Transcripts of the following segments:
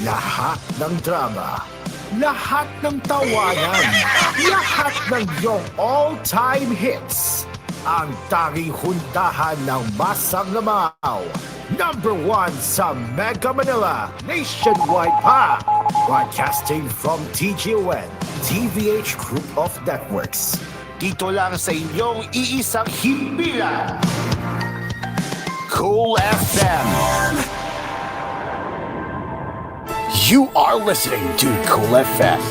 Lahat ng drama, lahat ng tawanan, lahat ng iyong all-time hits. Ang tanging huntahan ng Masang Lamaw. Number 1 sa Mega Manila, nationwide pa. Broadcasting from TGON, TVH Group of Networks. Dito lang sa inyong iisang himpilan. Cool FM. You are listening to Cool FM.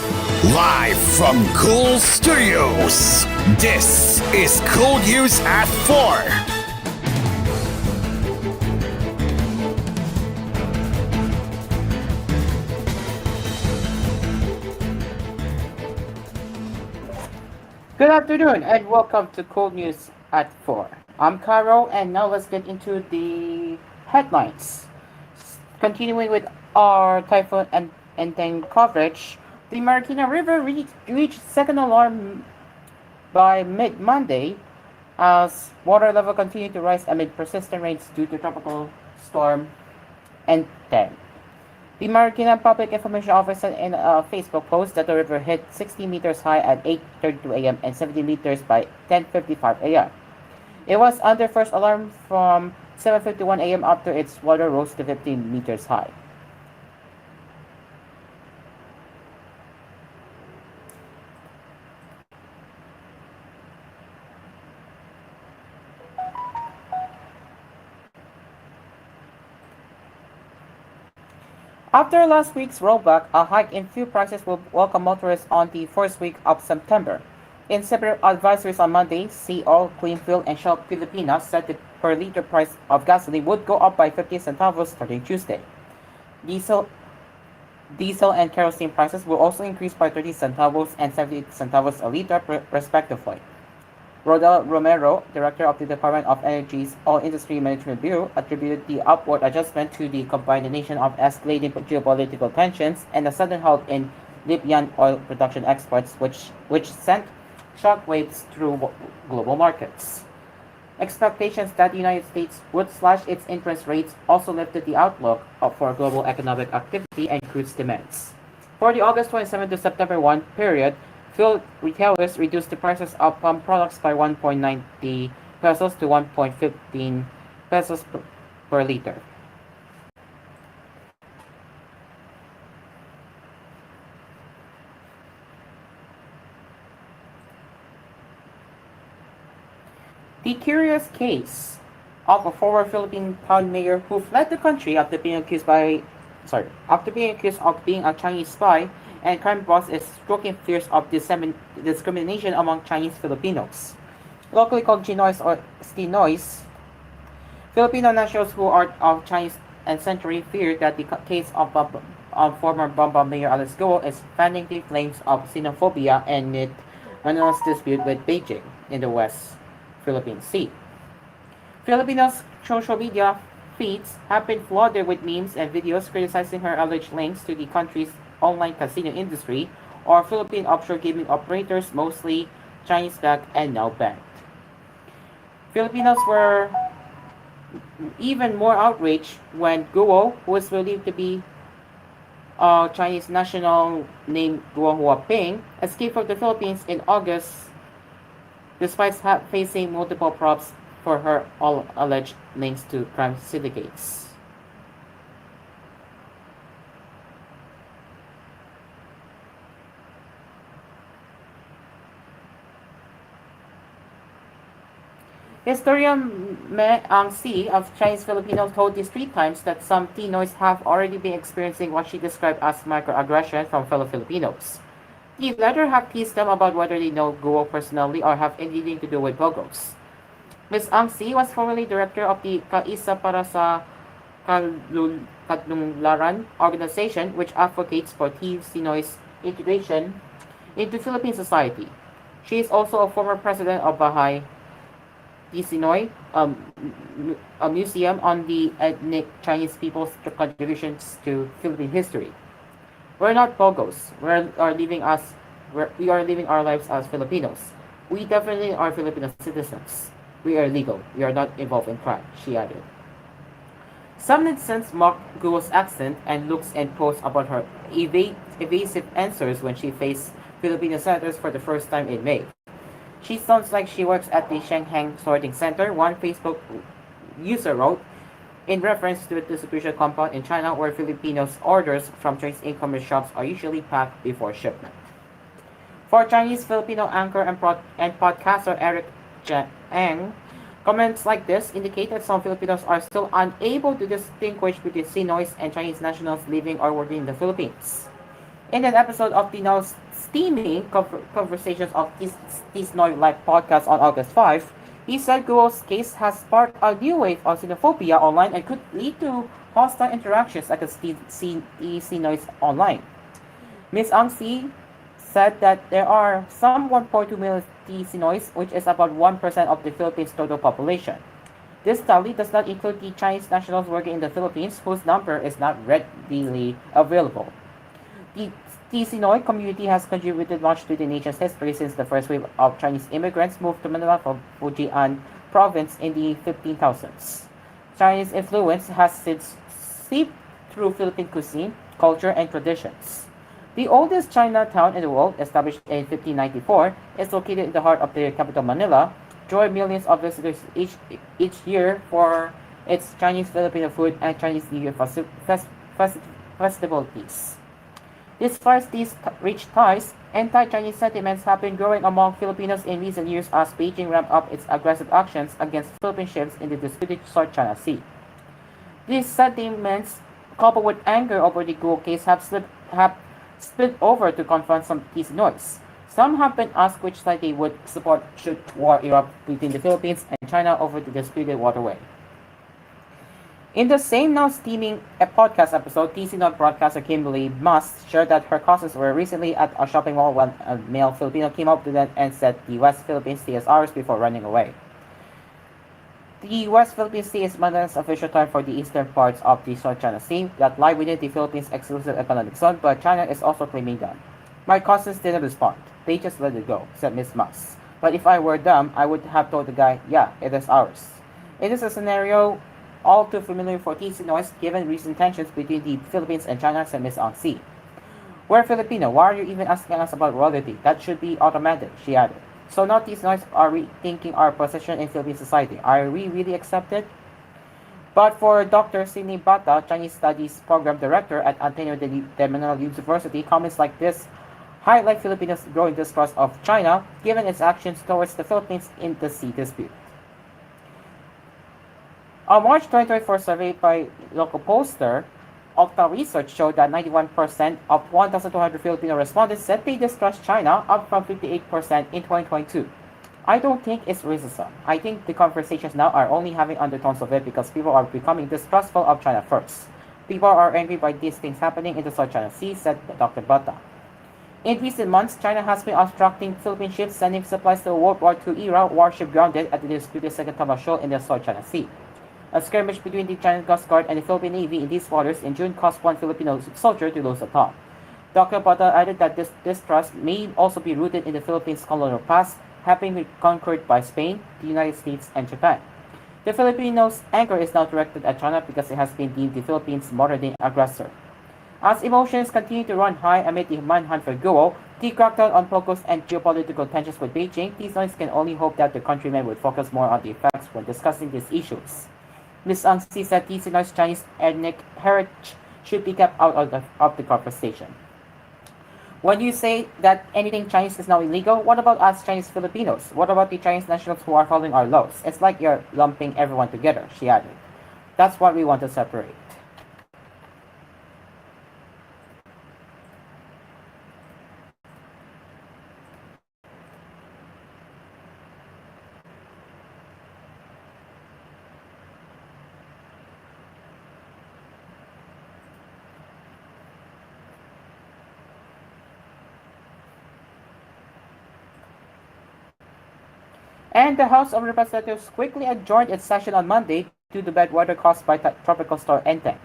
Live from Cool Studios. This is Cool News at 4. Good afternoon and welcome to Cool News at 4. I'm Carol and now let's get into the headlines. Continuing with our typhoon and then coverage, the Marikina River reached second alarm by mid-Monday as water level continued to rise amid persistent rains due to tropical storm Enteng. The Marikina Public Information Office said in a Facebook post that the river hit 60 meters high at 8:32 a.m. and 70 meters by 10:55 a.m. It was under first alarm from 7:51 a.m. after its water rose to 15 meters high. After last week's rollback, a hike in fuel prices will welcome motorists on the first week of September. In separate advisories on Monday, Sea Oil, Clean Fuel, and Shell Pilipinas said the per liter price of gasoline would go up by 50 centavos starting Tuesday. Diesel and kerosene prices will also increase by 30 centavos and 70 centavos a liter respectively. Rodel Romero, director of the Department of Energy's Oil Industry Management Bureau, attributed the upward adjustment to the combination of escalating geopolitical tensions and a sudden halt in Libyan oil production exports, which sent shockwaves through global markets. Expectations that the United States would slash its interest rates also lifted the outlook for global economic activity and crude demands. For the August 27 to September 1 period, fuel retailers reduced the prices of palm products by 1.90 pesos to 1.15 pesos per liter. The curious case of a former Philippine town mayor who fled the country after being accused of being a Chinese spy and crime boss is stoking fears of discrimination among Chinese Filipinos. Locally called Chinoys or Stinoys, Filipino nationals who are of Chinese ancestry fear that the case of former Bamba Mayor Alice Go is fanning the flames of xenophobia and Manila's dispute with Beijing in the West Philippine Sea. Filipinos' social media feeds have been flooded with memes and videos criticizing her alleged links to the country's online casino industry or Philippine offshore gaming operators, mostly Chinese-backed and now banked. Filipinos were even more outraged when Guo, who is believed to be a Chinese national named Guo Huaping, escaped from the Philippines in August despite facing multiple probes for her all alleged links to crime syndicates. Historian Me Ang-si of Chinese Filipinos told the Street Times that some Pinoys have already been experiencing what she described as microaggression from fellow Filipinos. The latter have teased them about whether they know Guo personally or have anything to do with Bogos. Ms. Ang-si was formerly director of the Kaisa para sa Kadlunlaran organization, which advocates for Pinoys integration into Philippine society. She is also a former president of Bahay Sinoy, a museum on the ethnic Chinese people's contributions to Philippine history. We're not Pogos. We are living our lives as Filipinos. We definitely are Filipino citizens. We are legal. We are not involved in crime, she added. Some netizens mock Guo's accent and looks and posts about her evasive answers when she faced Filipino senators for the first time in May. She sounds like she works at the Shanghai Sorting Center, one Facebook user wrote, in reference to a distribution compound in China where Filipinos' orders from Chinese e-commerce shops are usually packed before shipment. For Chinese Filipino anchor and podcaster Eric Ang, comments like this indicate that some Filipinos are still unable to distinguish between Sinoys and Chinese nationals living or working in the Philippines. In an episode of the now steaming Conversations of Tisnoy Live podcast on August 5, he said Guo's case has sparked a new wave of xenophobia online and could lead to hostile interactions against the Sinoys online. Ms. Ang Si said that there are some 1.2 million Sinoys, which is about 1% of the Philippines' total population. This tally does not include the Chinese nationals working in the Philippines, whose number is not readily available. The Sinoy community has contributed much to the nation's history since the first wave of Chinese immigrants moved to Manila from Fujian province in the 15,000s. Chinese influence has since seeped through Philippine cuisine, culture, and traditions. The oldest Chinatown in the world, established in 1594, is located in the heart of the capital Manila, drawing millions of visitors each year for its Chinese Filipino food and Chinese New Year festivities. Despite these rich ties, anti-Chinese sentiments have been growing among Filipinos in recent years as Beijing ramped up its aggressive actions against Philippine ships in the disputed South China Sea. These sentiments, coupled with anger over the Guo case, have spilled over to confront some Sinoys. Some have been asked which side they would support should war erupt between the Philippines and China over the disputed waterway. In the same now steaming podcast episode, TCNOT broadcaster Kimberly Must shared that her cousins were recently at a shopping mall when a male Filipino came up to them and said the West Philippines Sea is ours before running away. The West Philippine Sea is Manila official term for the eastern parts of the South China Sea that lie within the Philippines' exclusive economic zone, but China is also claiming them. My cousins didn't respond. They just let it go, said Miss Mas. But if I were them, I would have told the guy, yeah, it is ours. It is a scenario all too familiar for Sinoys given recent tensions between the Philippines and China, said Ms. Ang Si. We're Filipino. Why are you even asking us about royalty? That should be automatic, she added. So now Sinoys are rethinking our position in Philippine society. Are we really accepted? But for Dr. Sidney Bata, Chinese Studies Program Director at Ateneo de Manila University, comments like this highlight Filipinos' growing distrust of China given its actions towards the Philippines in the sea dispute. A March 2024 survey by local pollster Okta Research showed that 91% of 1,200 Filipino respondents said they distrust China, up from 58% in 2022. I don't think it's racism. I think the conversations now are only having undertones of it because people are becoming distrustful of China first. People are angry by these things happening in the South China Sea, said Dr. Bata. In recent months, China has been obstructing Philippine ships sending supplies to a World War II era warship grounded at the disputed Second Tama Shoal in the South China Sea. A skirmish between the Chinese Coast Guard and the Philippine Navy in these waters in June caused one Filipino soldier to lose a thumb. Dr. Bata added that this distrust may also be rooted in the Philippines' colonial past, having been conquered by Spain, the United States, and Japan. The Filipinos' anger is now directed at China because it has been deemed the Philippines' modern-day aggressor. As emotions continue to run high amid the manhunt for Guo, the crackdown on POGOs and geopolitical tensions with Beijing, these noise can only hope that the countrymen would focus more on the effects when discussing these issues. Ms. Ang Si said Sinoy's Chinese ethnic heritage should be kept out of the conversation. When you say that anything Chinese is now illegal, what about us Chinese Filipinos? What about the Chinese nationals who are following our laws? It's like you're lumping everyone together, she added. That's what we want to separate. And the House of Representatives quickly adjourned its session on Monday due to bad weather caused by Tropical Storm Enteng.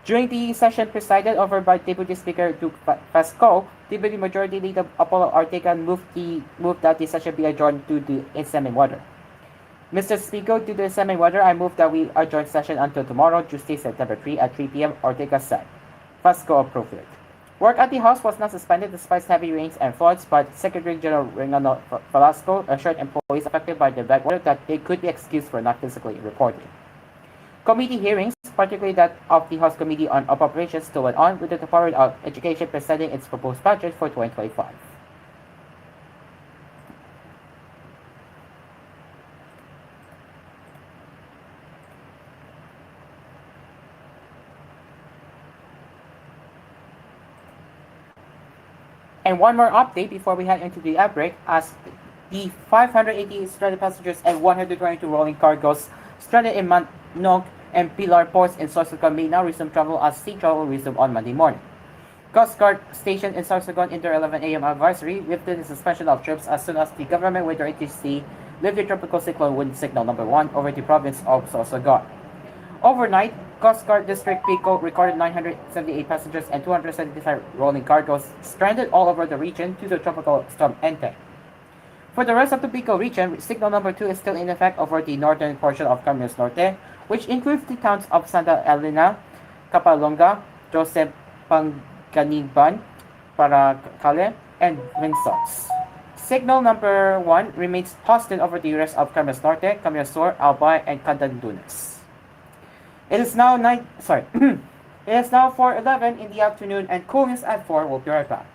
During the session presided over by Deputy Speaker Duke Pasco, Deputy Majority Leader Apollo Ortega moved that the session be adjourned due to inclement weather. Mr. Speaker, due to the semi-weather, I move that we adjourn session until tomorrow, Tuesday, September 3 at 3 p.m. Ortega said. Fasco approved it. Work at the House was not suspended despite heavy rains and floods, but Secretary General Reynaldo Velasco assured employees affected by the bad weather that they could be excused for not physically reporting. Committee hearings, particularly that of the House Committee on Appropriations, still went on, with the Department of Education presenting its proposed budget for 2025. And one more update before we head into the ad break, as the 580 stranded passengers and 122 rolling cargoes stranded in Manok and Pilar ports in Sorsogon may now resume travel as sea travel resumed on Monday morning. Coast Guard stationed in Sorsogon in their 11 a.m. advisory lifted the suspension of troops as soon as the government with their ATC lifted tropical cyclone wind signal number 1 over the province of Sorsogon. Overnight, Coast Guard District Pico recorded 978 passengers and 275 rolling cargoes stranded all over the region due to tropical storm Enteng. For the rest of the Pico region, signal number 2 is still in effect over the northern portion of Camarines Norte, which includes the towns of Santa Elena, Capalonga, Joseph Panganiban, Paracale, and Winsots. Signal number 1 remains hosted over the rest of Camarines Norte, Camarines Sur, Albay, and Candandunes. It is now it is now 4:11 in the afternoon, and koolNews at 4 will be right back.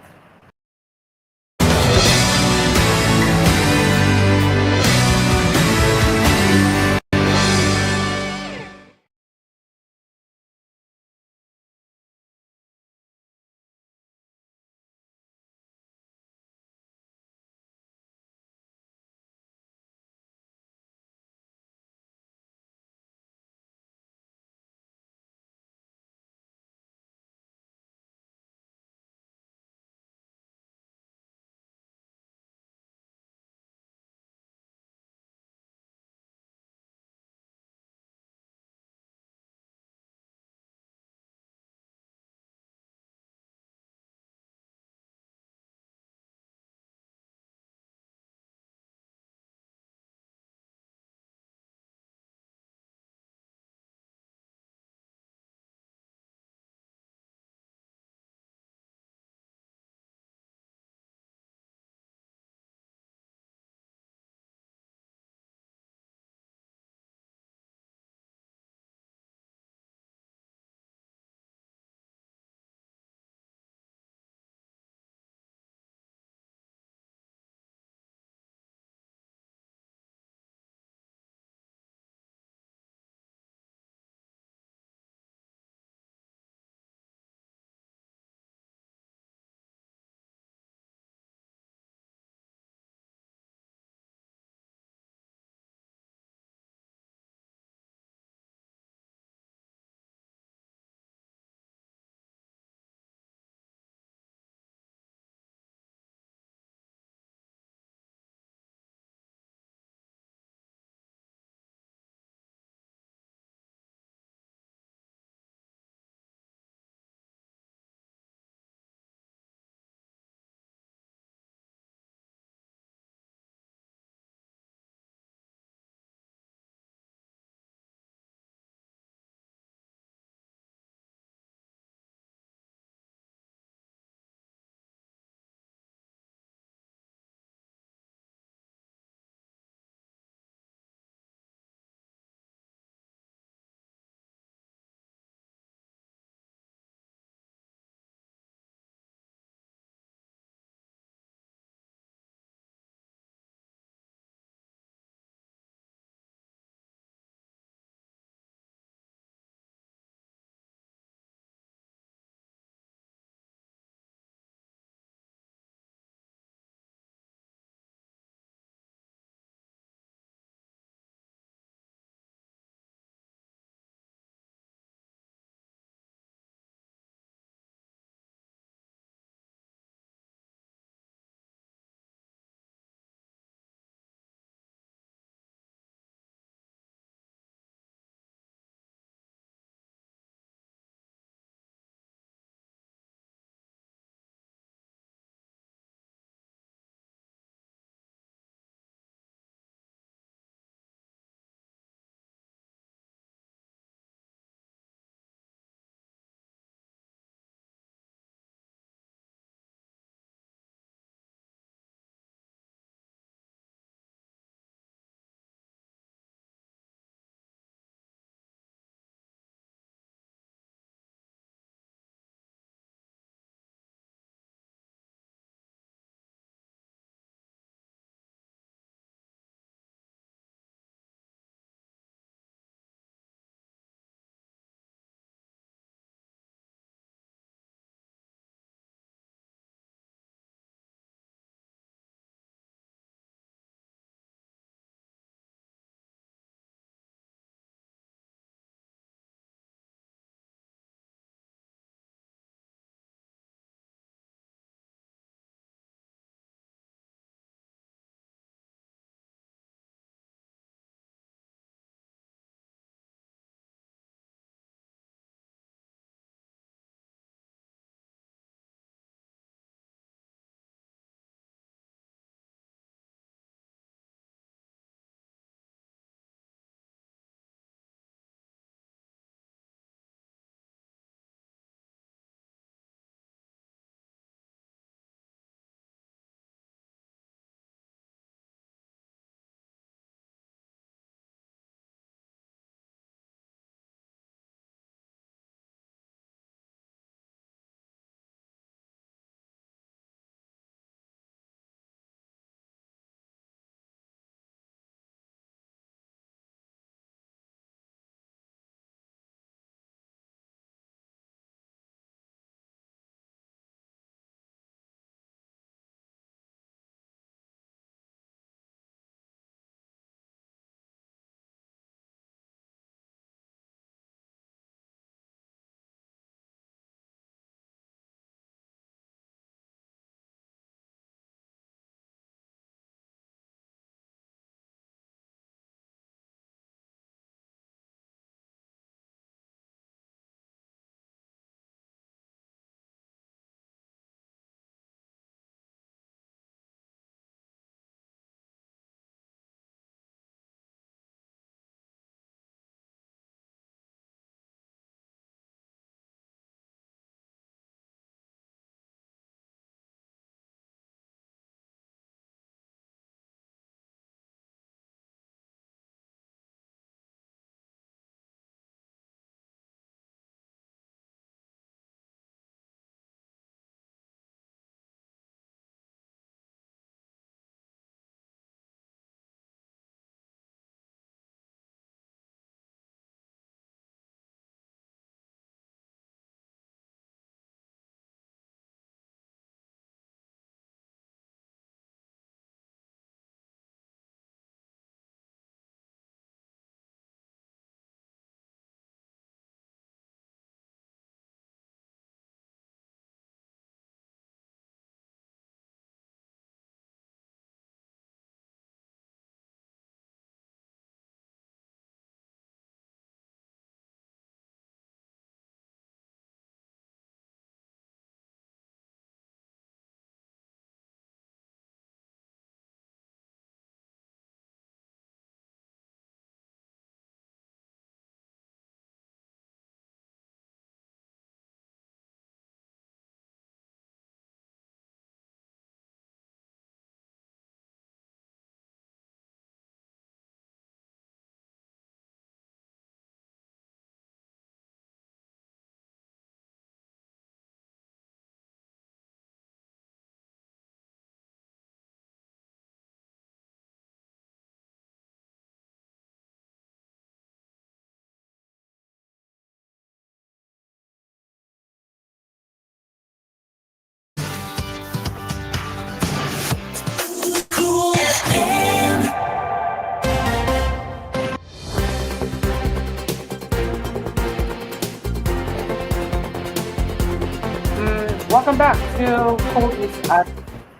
to koolNews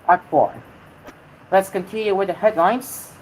at 4. Let's continue with the headlines.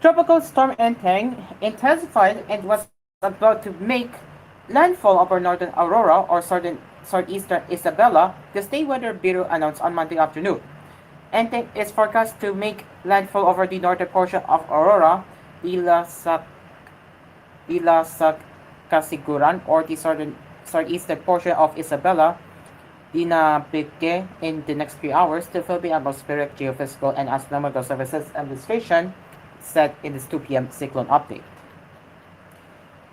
Tropical storm Enteng intensified and was about to make landfall over northern Aurora or southeastern Isabela, the state weather bureau announced on Monday afternoon. Enteng is forecast to make landfall over the northern portion of Aurora, Casiguran, or the southeastern portion of Isabela, Dinapique, in the next few hours, the Philippine Atmospheric, Geophysical, and Astronomical Services Administration said in its 2 p.m. cyclone update.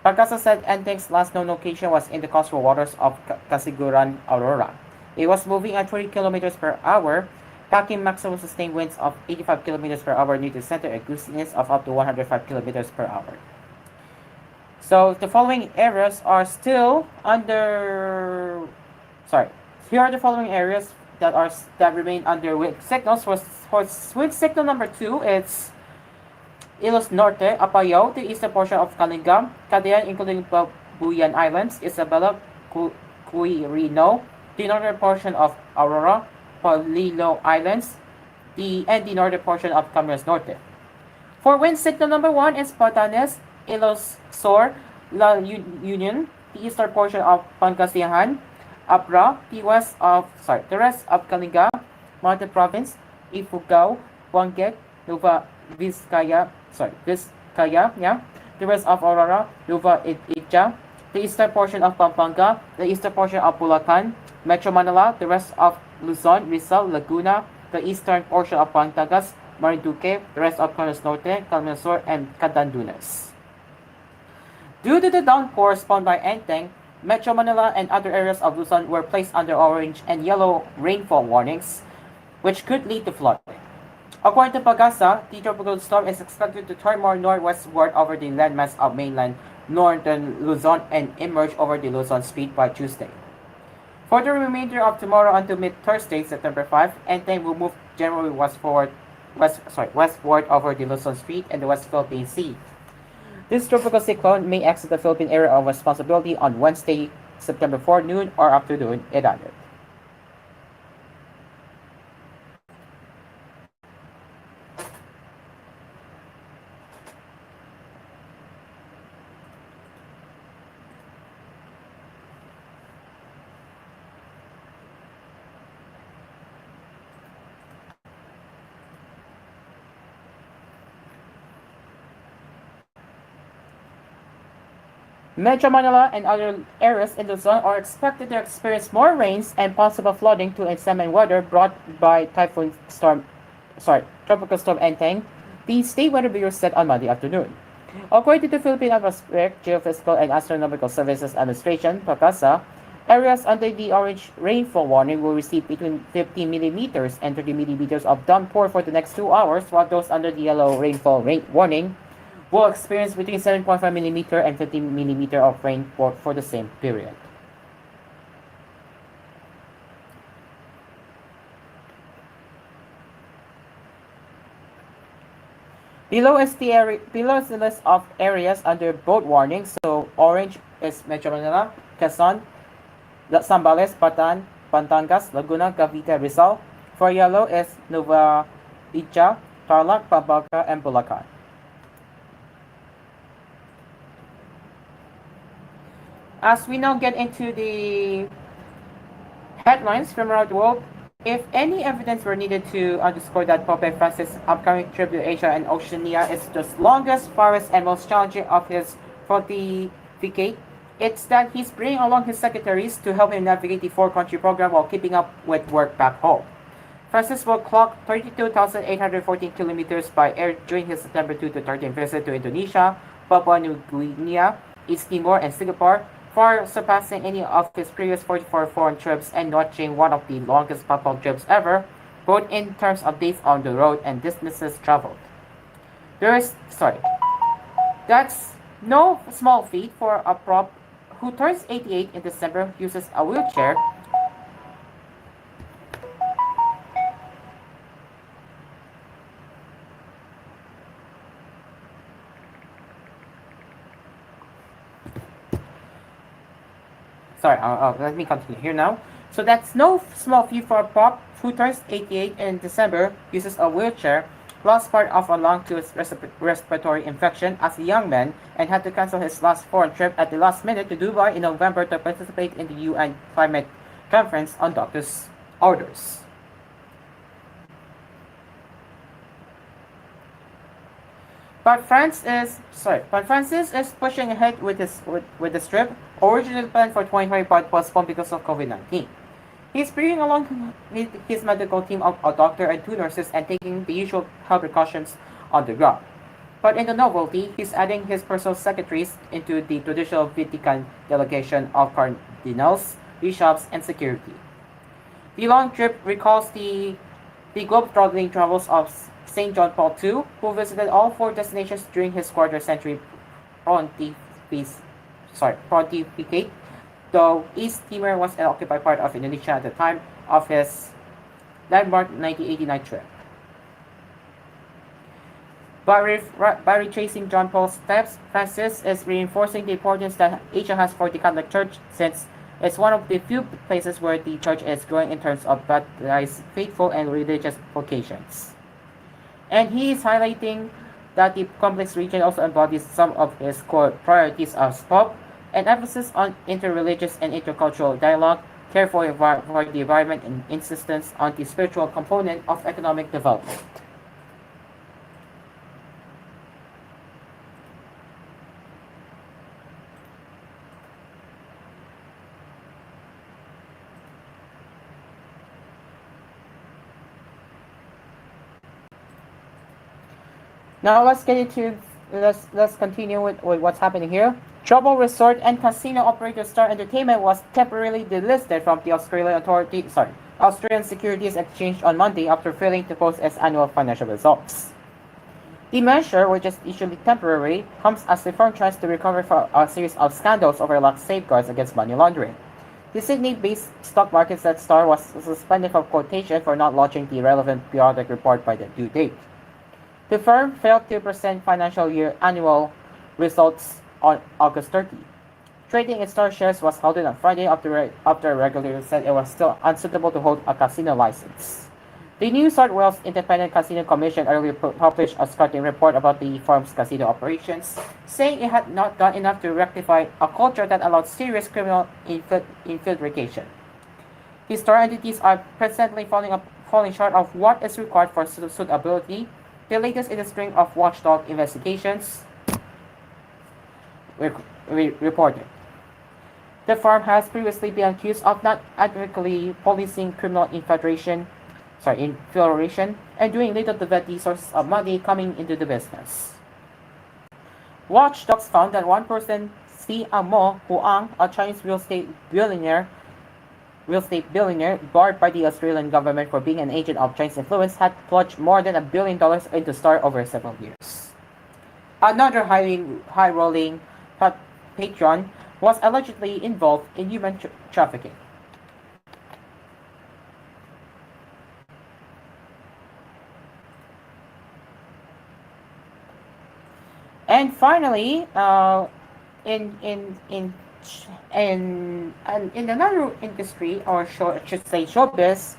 Pagasa said Enteng's last known location was in the coastal waters of Casiguran, Aurora. It was moving at 40 kilometers per hour, packing maximum sustained winds of 85 kilometers per hour near the center and gustiness of up to 105 kilometers per hour. So the following areas are still under. Sorry, here are the following areas that remain under wind signals. For wind signal number 2, it's Ilos Norte, Apayao, the eastern portion of Kalinga, Cagayan, including Babuyan Islands, Isabela, Quirino, the northern portion of Aurora, Polillo Islands, and the northern portion of Camarines Norte. For wind signal number 1 is Batanes, Ilos Sur, La Union, the eastern portion of Pangasinan, Abra, the rest of Kalinga, Mountain Province, Ifugao, Benguet, Nueva Vizcaya, the rest of Aurora, Nueva Ecija, the eastern portion of Pampanga, the eastern portion of Bulacan, Metro Manila, the rest of Luzon, Rizal, Laguna, the eastern portion of Pantagas, Marinduque, the rest of Camarines Norte, Camarines Sur, and Catanduanes. Due to the downpour spawned by Enteng, Metro Manila and other areas of Luzon were placed under orange and yellow rainfall warnings, which could lead to flooding. According to Pagasa, the tropical storm is expected to turn more northwestward over the landmass of mainland northern Luzon and emerge over the Luzon Strait by Tuesday. For the remainder of tomorrow until mid-Thursday, September 5, Enteng will move generally westward over the Luzon Strait and the West Philippine Sea. This tropical cyclone may exit the Philippine area of responsibility on Wednesday, September 4 noon or afternoon, it added. Metro Manila and other areas in Luzon are expected to experience more rains and possible flooding to inclement weather brought by tropical storm Enteng, the State Weather Bureau said on Monday afternoon. According to the Philippine Atmospheric, Geophysical, and Astronomical Services Administration, PACASA, areas under the orange rainfall warning will receive between 50 millimeters and 30 millimeters of downpour for the next 2 hours, while those under the yellow rainfall warning will experience between 7.5 millimeter and 15 millimeter of rainfall for the same period. Below is the list of areas under both warnings. So orange is Metro Manila, Quezon, Zambales, Batan, Batangas, Laguna, Cavite, Rizal. For yellow is Nueva Ecija, Tarlac, Pampanga, and Bulacan. As we now get into the headlines from around the world, if any evidence were needed to underscore that Pope Francis' upcoming trip to Asia and Oceania is the longest, farthest, and most challenging of his pontificate, it's that he's bringing along his secretaries to help him navigate the four-country program while keeping up with work back home. Francis will clock 32,814 kilometers by air during his September 2 to 13 visit to Indonesia, Papua New Guinea, East Timor, and Singapore, far surpassing any of his previous 44 foreign trips and notching one of the longest papal trips ever, both in terms of days on the road and distances traveled. Sorry, that's no small feat for a prop who turns 88 in December, uses a wheelchair. Let me continue here now. So that's no small feat for a prop who turns 88 in December, uses a wheelchair, lost part of a long-term respiratory infection as a young man, and had to cancel his last foreign trip at the last minute to Dubai in November to participate in the UN Climate Conference on doctors' orders. But Francis is pushing ahead with this trip, originally planned for 2020 but postponed because of COVID-19. He's bringing along his medical team of a doctor and two nurses and taking the usual health precautions on the ground. But in the novelty, he's adding his personal secretaries into the traditional Vatican delegation of cardinals, bishops, and security. The long trip recalls the globe-trotting travels of St. John Paul II, who visited all four destinations during his quarter-century pontificate, though East Timor was an occupied part of Indonesia at the time of his landmark 1989 trip. By retracing John Paul's steps, Francis is reinforcing the importance that Asia has for the Catholic Church, since it's one of the few places where the Church is growing in terms of baptized faithful and religious vocations. And he is highlighting that the complex region also embodies some of his core priorities as Pope, an emphasis on interreligious and intercultural dialogue, care for the environment, and insistence on the spiritual component of economic development. Now let's continue with what's happening here. Trouble Resort and Casino operator Star Entertainment was temporarily delisted from the Australian Securities Exchange on Monday after failing to post its annual financial results. The measure, which is usually temporary, comes as the firm tries to recover from a series of scandals over lax safeguards against money laundering. The Sydney-based stock market said Star was suspended from quotation for not launching the relevant periodic report by the due date. The firm failed to present financial year annual results on August 30. Trading in Star shares was halted on Friday after a regulator said it was still unsuitable to hold a casino license. The New South Wales Independent Casino Commission earlier published a scathing report about the firm's casino operations, saying it had not done enough to rectify a culture that allowed serious criminal infiltration. The Star entities are presently falling short of what is required for suitability, the latest in a string of watchdog investigations reported. The firm has previously been accused of not adequately policing criminal infiltration, and doing little to vet the sources of money coming into the business. Watchdogs found that one person, Si Amo Huang, a Chinese real estate billionaire, barred by the Australian government for being an agent of Chinese influence, had plunged more than $1 billion into Star over several years. Another high-rolling patron was allegedly involved in human trafficking. And finally, in another industry, or I should say showbiz,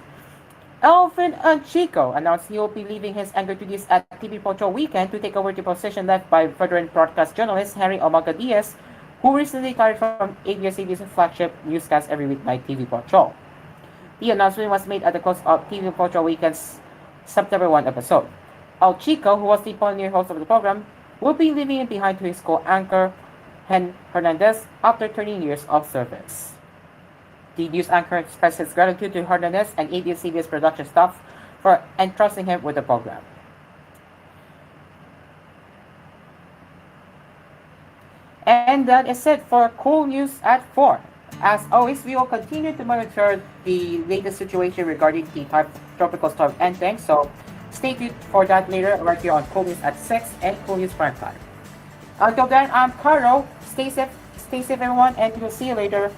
Alvin and Chico announced he will be leaving his anchor duties at TV Patrol Weekend to take over the position left by veteran broadcast journalist Harry Omega Diaz, who recently retired from ABS-CBN's flagship newscast every weeknight TV Patrol. The announcement was made at the close of TV Patrol Weekend's September 1 episode. El Chico, who was the pioneer host of the program, will be leaving it behind to his co-anchor, Hen Hernandez, after 30 years of service. The news anchor expressed his gratitude to Hernandez and ABS-CBN's production staff for entrusting him with the program. And And that is it for Cool News at 4. As always, we will continue to monitor the latest situation regarding the tropical storm Enteng. So stay tuned for that later right here on Cool News at 6 and Cool News Prime Time. Until then, I'm Caro. Stay safe everyone, and we'll see you later.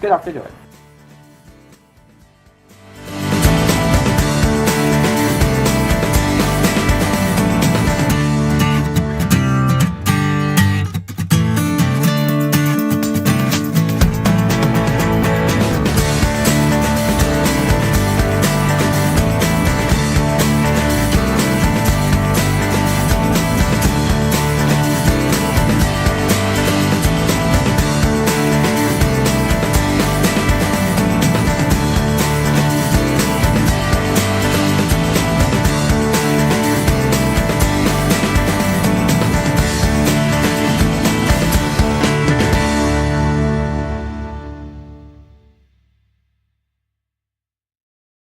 Good afternoon.